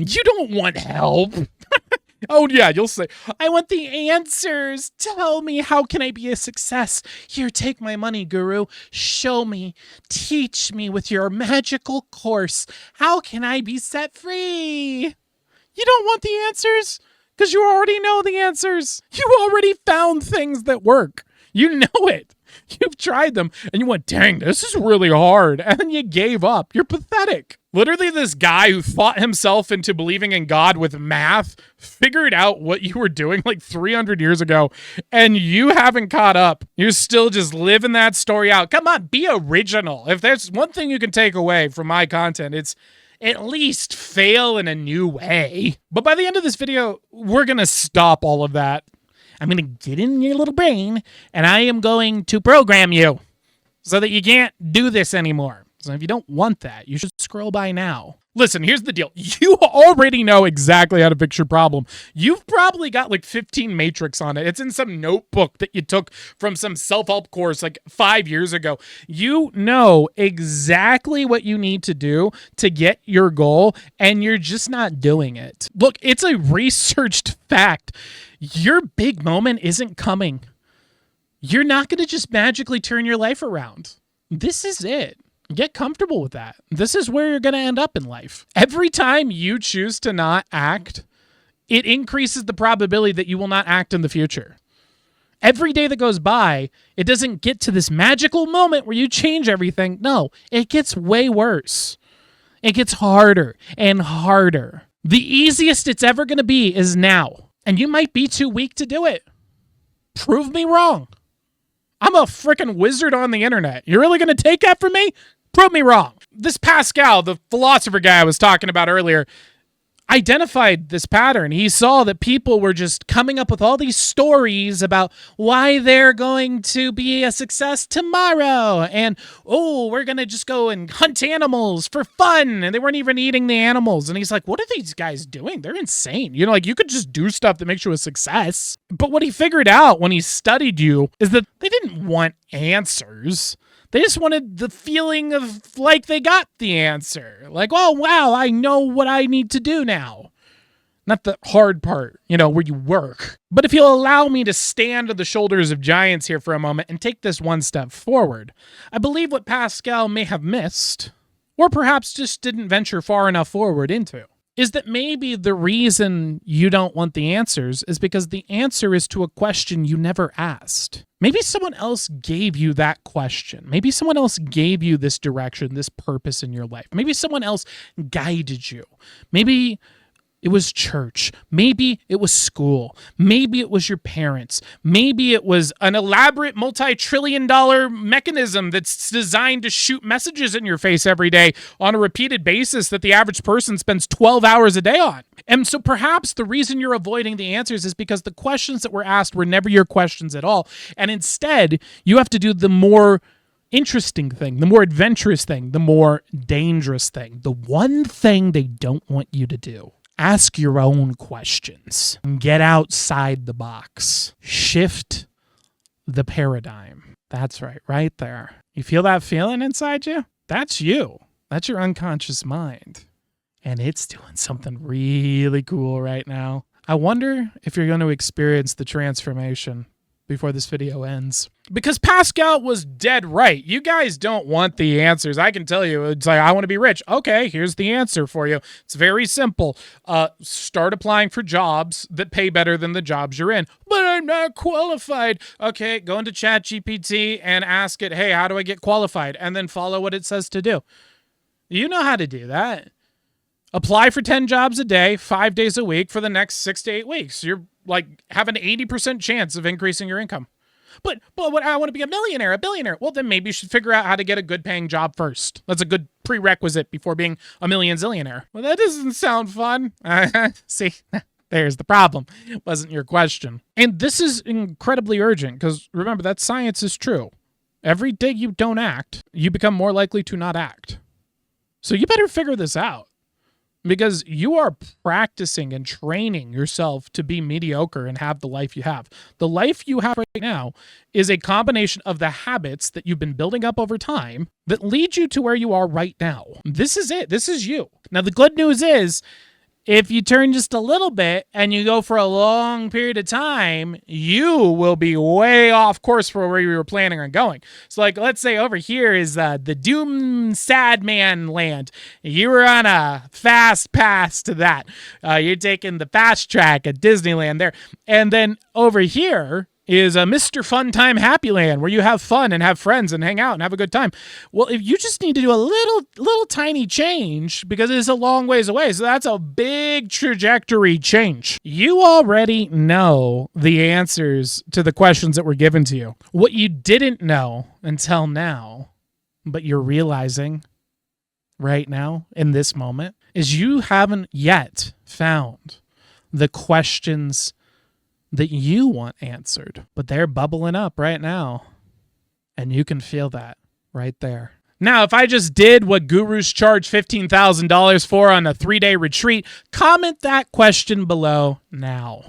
You don't want help. Oh, yeah, you'll say, I want the answers. Tell me, how can I be a success? Here, take my money, guru. Show me, teach me with your magical course. How can I be set free? You don't want the answers because you already know the answers. You already found things that work. You know it. You've tried them and you went, dang, this is really hard. And then you gave up. You're pathetic. Literally, this guy who fought himself into believing in God with math figured out what you were doing like 300 years ago, and you haven't caught up. You're still just living that story out. Come on, be original. If there's one thing you can take away from my content, it's at least fail in a new way. But by the end of this video, we're going to stop all of that. I'm going to get in your little brain, and I am going to program you so that you can't do this anymore. So if you don't want that, you should scroll by now. Listen, here's the deal. You already know exactly how to fix your problem. You've probably got like 15 matrix on it. It's in some notebook that you took from some self-help course like 5 years ago. You know exactly what you need to do to get your goal, and you're just not doing it. Look, it's a researched fact. Your big moment isn't coming. You're not going to just magically turn your life around. This is it. Get comfortable with that. This is where you're going to end up in life. Every time you choose to not act, it increases the probability that you will not act in the future. Every day that goes by, it doesn't get to this magical moment where you change everything. No, it gets way worse. It gets harder and harder. The easiest it's ever going to be is now. And you might be too weak to do it. Prove me wrong. I'm a freaking wizard on the internet. You're really going to take that from me? Prove me wrong. This Pascal, the philosopher guy I was talking about earlier, identified this pattern. He saw that people were just coming up with all these stories about why they're going to be a success tomorrow. And, oh, we're going to just go and hunt animals for fun. And they weren't even eating the animals. And he's like, what are these guys doing? They're insane. You know, like you could just do stuff that makes you a success. But what he figured out when he studied you is that they didn't want answers. They just wanted the feeling of like they got the answer. Like, oh, wow, I know what I need to do now. Not the hard part, you know, where you work. But if you'll allow me to stand on the shoulders of giants here for a moment and take this one step forward, I believe what Pascal may have missed, or perhaps just didn't venture far enough forward into, is that maybe the reason you don't want the answers is because the answer is to a question you never asked. Maybe someone else gave you that question. Maybe someone else gave you this direction, this purpose in your life. Maybe someone else guided you. Maybe it was church. Maybe it was school. Maybe it was your parents. Maybe it was an elaborate multi-trillion-dollar mechanism that's designed to shoot messages in your face every day on a repeated basis that the average person spends 12 hours a day on. And so perhaps the reason you're avoiding the answers is because the questions that were asked were never your questions at all. And instead, you have to do the more interesting thing, the more adventurous thing, the more dangerous thing, the one thing they don't want you to do. Ask your own questions. Get outside the box. Shift the paradigm. That's right there. You feel that feeling inside you? That's you. That's your unconscious mind. And it's doing something really cool right now. I wonder if you're going to experience the transformation before this video ends. Because Pascal was dead right. You guys don't want the answers. I can tell you, it's like, I want to be rich. Okay, here's the answer for you. It's very simple. Start applying for jobs that pay better than the jobs you're in. But I'm not qualified. Okay, go into ChatGPT and ask it, hey, how do I get qualified? And then follow what it says to do. You know how to do that. Apply for 10 jobs a day, 5 days a week for the next 6 to 8 weeks. You're like have an 80% chance of increasing your income. But what, I want to be a millionaire, a billionaire. Well, then maybe you should figure out how to get a good paying job first. That's a good prerequisite before being a million zillionaire. Well, that doesn't sound fun. See, there's the problem. It wasn't your question. And this is incredibly urgent because remember that science is true. Every day you don't act, you become more likely to not act. So you better figure this out. Because you are practicing and training yourself to be mediocre and have the life you have. The life you have right now is a combination of the habits that you've been building up over time that lead you to where you are right now. This is it. This is you. Now, the good news is if you turn just a little bit and you go for a long period of time, you will be way off course for where you were planning on going. So like, let's say over here is the Doom Sad Man land. You were on a fast pass to that. You're taking the fast track at Disneyland there. And then over here is a Mr. Fun Time Happy Land where you have fun and have friends and hang out and have a good time. Well, if you just need to do a little tiny change because it's a long ways away. So that's a big trajectory change. You already know the answers to the questions that were given to you. What you didn't know until now, but you're realizing right now in this moment, is you haven't yet found the questions that you want answered, but they're bubbling up right now. And you can feel that right there. Now, if I just did what gurus charge $15,000 for on a 3-day retreat, comment that question below now.